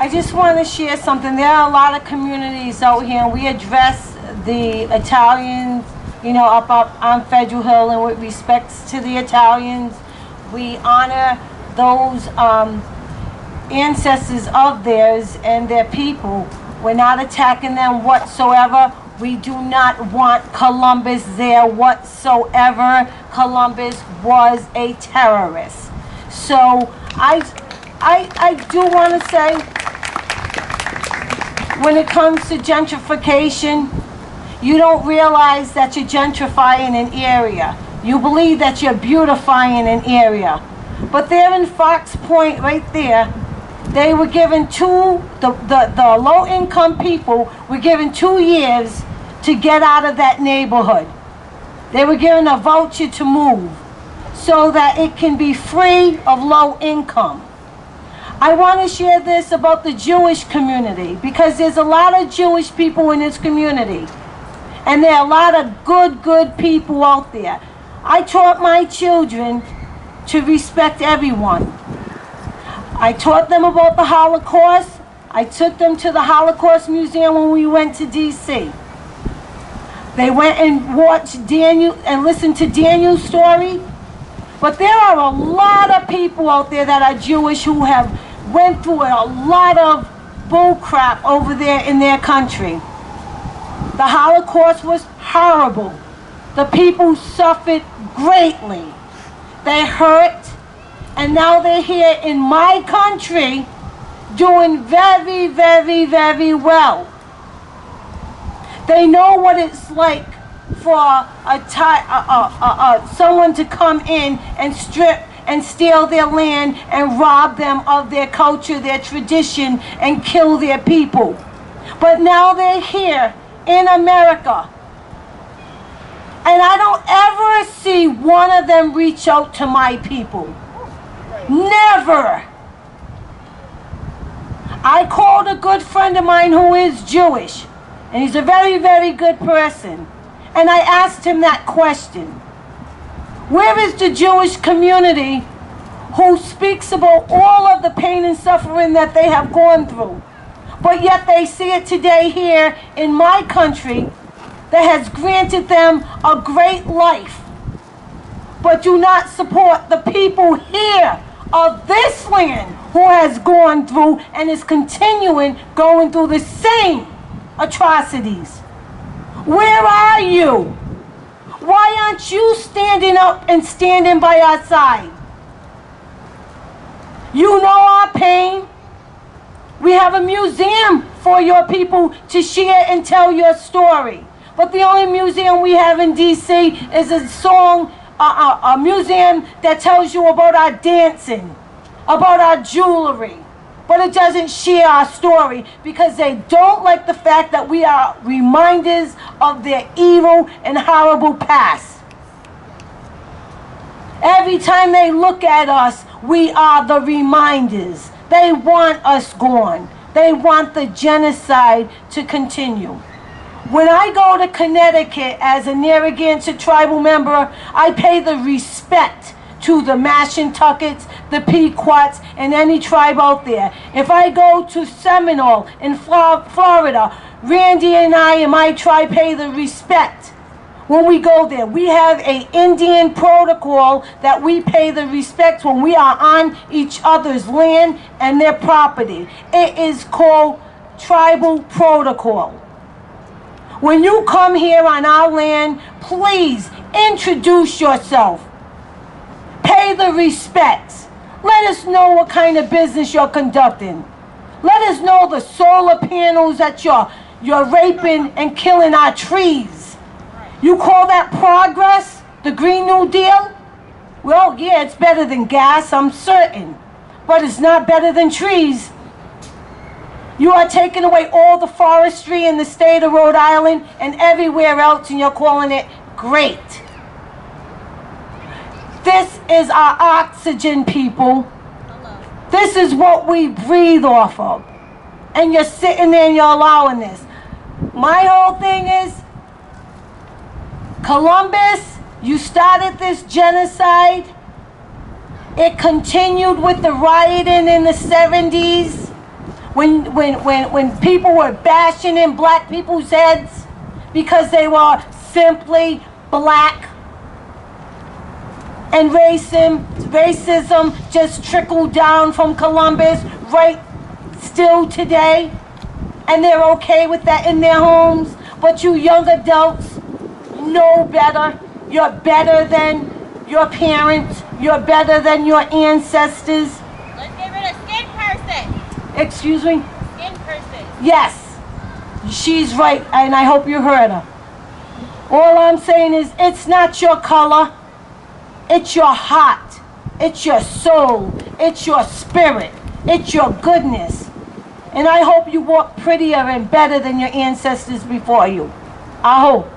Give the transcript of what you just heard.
just want to share something. There are a lot of communities out here, and we address the Italians, you know, up on Federal Hill, and with respects to the Italians, we honor those ancestors of theirs and their people. We're not attacking them whatsoever. We do not want Columbus there whatsoever. Columbus was a terrorist. So I do want to say, when it comes to gentrification, you don't realize that you're gentrifying an area. You believe that you're beautifying an area. But there in Fox Point, right there, they were given the low-income people were given 2 years to get out of that neighborhood. They were given a voucher to move so that it can be free of low income. I want to share this about the Jewish community, because there's a lot of Jewish people in this community. And there are a lot of good people out there. I taught my children to respect everyone. I taught them about the Holocaust. I took them to the Holocaust Museum when we went to D.C. They went and watched Daniel and listened to Daniel's story. But there are a lot of people out there that are Jewish who have went through a lot of bull crap over there in their country. The Holocaust was horrible. The people suffered greatly. They hurt, and now they're here in my country doing very, very, very well. They know what it's like for someone to come in and strip and steal their land and rob them of their culture, their tradition, and kill their people. But now they're here in America. And I don't ever see one of them reach out to my people. Never. I called a good friend of mine who is Jewish, and he's a very, very good person. And I asked him that question. Where is the Jewish community who speaks about all of the pain and suffering that they have gone through? But yet they see it today here in my country that has granted them a great life, but do not support the people here of this land who has gone through and is continuing going through the same atrocities. Where are you? Why aren't you standing up and standing by our side? You know our pain. We have a museum for your people to share and tell your story. But the only museum we have in D.C. is a museum that tells you about our dancing, about our jewelry. But it doesn't share our story because they don't like the fact that we are reminders of their evil and horrible past. Every time they look at us, we are the reminders. They want us gone. They want the genocide to continue. When I go to Connecticut as a Narragansett tribal member, I pay the respect to the Mashantuckets, the Pequots, and any tribe out there. If I go to Seminole in Florida, Randy and I and my tribe pay the respect. When we go there, we have an Indian protocol that we pay the respect when we are on each other's land and their property. It is called tribal protocol. When you come here on our land, please introduce yourself. Pay the respects. Let us know what kind of business you're conducting. Let us know the solar panels that you're raping and killing our trees. You call that progress? The Green New Deal? Well, yeah, it's better than gas, I'm certain. But it's not better than trees. You are taking away all the forestry in the state of Rhode Island and everywhere else, and you're calling it great. This is our oxygen, people. This is what we breathe off of. And you're sitting there and you're allowing this. My whole thing is, Columbus, you started this genocide. It continued with the rioting in the 70s. when people were bashing in black people's heads because they were simply black, and racism just trickled down from Columbus right still today, and they're okay with that in their homes. But you young adults know better. You're better than your parents. You're better than your ancestors. Let's get rid of skin person. Excuse me? Skin person. Yes, she's right, and I hope you heard her. All I'm saying is, it's not your color. It's your heart. It's your soul. It's your spirit. It's your goodness. And I hope you walk prettier and better than your ancestors before you. I hope.